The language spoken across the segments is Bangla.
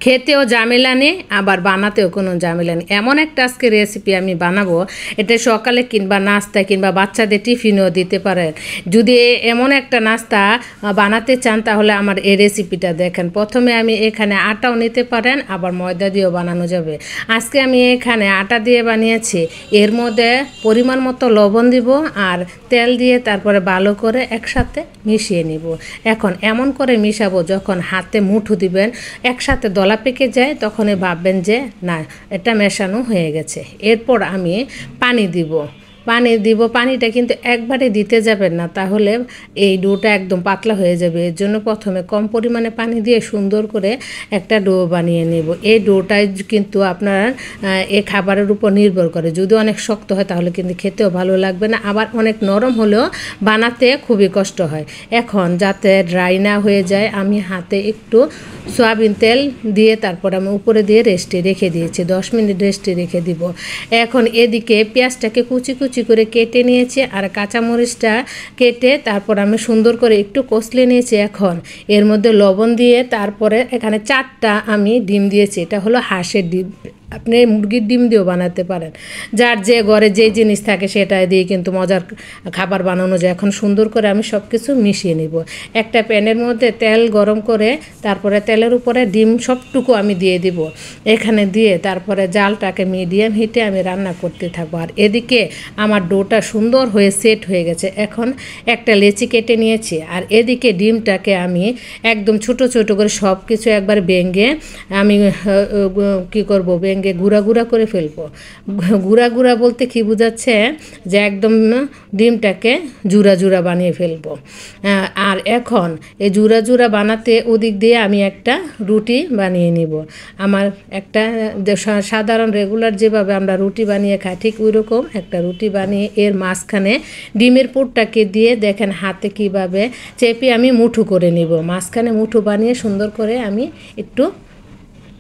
খেতেও ঝামেলা নেই, আবার বানাতেও কোনো ঝামেলা নেই। এমন একটা আজকে রেসিপি আমি বানাবো, এটা সকালে কিংবা নাস্তায় কিংবা বাচ্চাদের টিফিনও দিতে পারেন। যদি এমন একটা নাস্তা বানাতে চান তাহলে আমার এই রেসিপিটা দেখেন। প্রথমে আমি এখানে আটাও নিতে পারেন, আবার ময়দা দিয়েও বানানো যাবে। আজকে আমি এখানে আটা দিয়ে বানিয়েছি। এর মধ্যে পরিমাণ মতো লবণ দিব আর তেল দিয়ে তারপরে ভালো করে একসাথে মিশিয়ে নিব। এখন এমন করে মিশাবো যখন হাতে মুঠো দিবেন একসাথে দলা পেকে যায়, তখনই ভাববেন যে না, এটা মেশানো হয়ে গেছে। এরপর আমি পানি দিব। পানিটা কিন্তু একবারে দিতে যাবেন না, তাহলে এই ডোটা একদম পাতলা হয়ে যাবে। এর জন্য প্রথমে কম পরিমাণে পানি দিয়ে সুন্দর করে একটা ডো বানিয়ে নেব। এই ডোটাই কিন্তু আপনার এই খাবারের উপর নির্ভর করে। যদি অনেক শক্ত হয় তাহলে কিন্তু খেতেও ভালো লাগবে না, আবার অনেক নরম হলেও বানাতে খুবই কষ্ট হয়। এখন যাতে ড্রাই না হয়ে যায়, আমি হাতে একটু সয়াবিন তেল দিয়ে তারপর আমি উপরে দিয়ে রেস্টে রেখে দিয়েছি। 10 মিনিট রেস্টে রেখে দিব। এখন এদিকে পেঁয়াজটাকে কুচি কুচি করে কেটে নিয়েছি আর কাঁচামরিচটা কেটে তারপর আমি সুন্দর করে একটু কষলে নিয়েছি। এখন এর মধ্যে লবণ দিয়ে তারপরে এখানে 4টা আমি ডিম দিয়েছি। এটা হলো হাঁসের ডিম, আপনি মুরগির ডিম দিয়েও বানাতে পারেন। যার যে ঘরে যে জিনিস থাকে সেটা দিয়ে কিন্তু মজার খাবার বানানো যায়। এখন সুন্দর করে আমি সব কিছু মিশিয়ে নিব। একটা প্যানের মধ্যে তেল গরম করে তারপরে তেলের উপরে ডিম সবটুকু আমি দিয়ে দিব। এখানে দিয়ে তারপরে জালটাকে মিডিয়াম হিটে আমি রান্না করতে থাকবো। আর এদিকে আমার ডোটা সুন্দর হয়ে সেট হয়ে গেছে। এখন একটা লেচি কেটে নিয়েছি আর এদিকে ডিমটাকে আমি একদম ছোট ছোট করে সব কিছু একবার ভেঙে আমি কী করবো, ভেঙে গুঁড়া গুঁড়া করে ফেলবো। গুঁড়া গুঁড়া বলতে কি বোঝাচ্ছে, যে একদম ডিমটাকে জুড়া জুড়া বানিয়ে ফেলবো। আর এখন এই জুড়া জুড়া বানাতে ওদিক দিয়ে আমি একটা রুটি বানিয়ে নিব। আমার একটা সাধারণ রেগুলার যেভাবে আমরা রুটি বানিয়ে খাই ঠিক ওই রকম একটা রুটি বানিয়ে এর মাঝখানে ডিমের পুরটাকে দিয়ে দেখেন হাতে কিভাবে চেপে আমি মুঠো করে নিব। মাঝখানে মুঠো বানিয়ে সুন্দর করে আমি একটু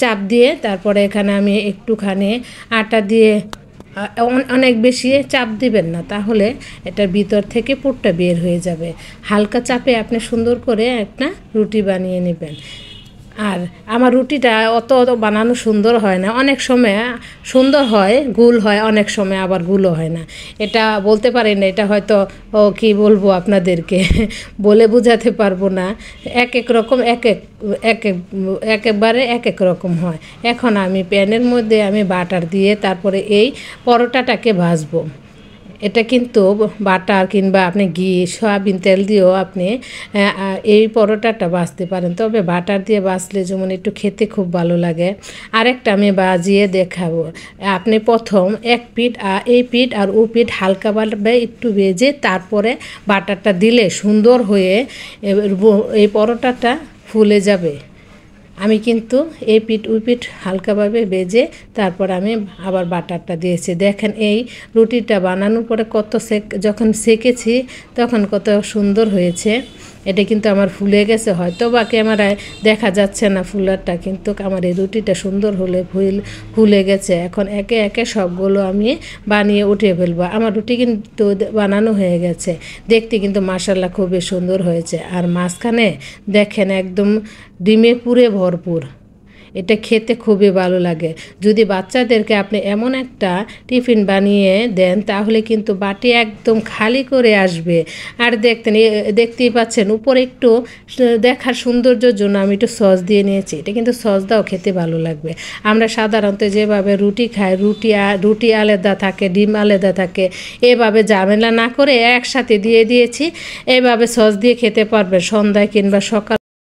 চাপ দিয়ে তারপরে এখানে আমি একটুখানি আটা দিয়ে, অনেক বেশি চাপ দিবেন না, তাহলে এটার ভিতর থেকে পুরটা বের হয়ে যাবে। হালকা চাপে আপনি সুন্দর করে একটা রুটি বানিয়ে নেবেন। আর আমার রুটিটা অত বানানো সুন্দর হয় না, অনেক সময় সুন্দর হয়, গুল হয়, অনেক সময় আবার গুলও হয় না। এটা বলতে পারি না, এটা হয়তো কি বলবো আপনাদেরকে বলে বোঝাতে পারবো না। এক এক রকম একেবারে এক এক রকম হয়। এখন আমি প্যানের মধ্যে আমি বাটার দিয়ে তারপরে এই পরোটাটাকে ভাজবো। এটা কিন্তু বাটার কিংবা আপনি ঘি সয়াবিন তেল দিয়েও আপনি এই পরোটাটা ভাজতে পারেন, তবে বাটার দিয়ে ভাজলে যেমন একটু খেতে খুব ভালো লাগে। আরেকটা আমি ভাজিয়ে দেখাবো। আপনি প্রথম এক পিঠ এই পিঠ আর ও পিঠ হালকাভাবে একটু ভেজে তারপরে বাটারটা দিলে সুন্দর হয়ে এই পরোটাটা ফুলে যাবে। আমি কিন্তু এই পিঠ ওই পিঠ হালকাভাবে ভেজে তারপর আমি আবার বাটারটা দিয়েছি। দেখেন এই রুটিটা বানানোর পরে যখন সেকেছি তখন কত সুন্দর হয়েছে। এটা কিন্তু আমার ফুলে গেছে, হয়তো বা ক্যামেরায় দেখা যাচ্ছে না ফুলারটা, কিন্তু আমার এই রুটিটা সুন্দর হলে ফুলে গেছে। এখন একে একে সবগুলো আমি বানিয়ে উঠিয়ে ফেলবো। আমার রুটি কিন্তু বানানো হয়ে গেছে, দেখতে কিন্তু মাশাআল্লাহ খুবই সুন্দর হয়েছে। আর মাঝখানে দেখেন একদম ডিমে পুরে ভরপুর। এটা খেতে খুবই ভালো লাগে। যদি বাচ্চাদেরকে আপনি এমন একটা টিফিন বানিয়ে দেন তাহলে কিন্তু বাটি একদম খালি করে আসবে। আর দেখতেই পাচ্ছেন উপরে একটু দেখার সৌন্দর্যের জন্য আমি একটু সস দিয়ে নিয়েছি। এটা কিন্তু সস দাও খেতে ভালো লাগবে। আমরা সাধারণত যেভাবে রুটি খাই, রুটি আলাদা থাকে, ডিম আলাদা থাকে, এভাবে ঝামেলা না করে একসাথে দিয়ে দিয়েছি। এভাবে সস দিয়ে খেতে পারবে সন্ধ্যায় কিংবা সকাল।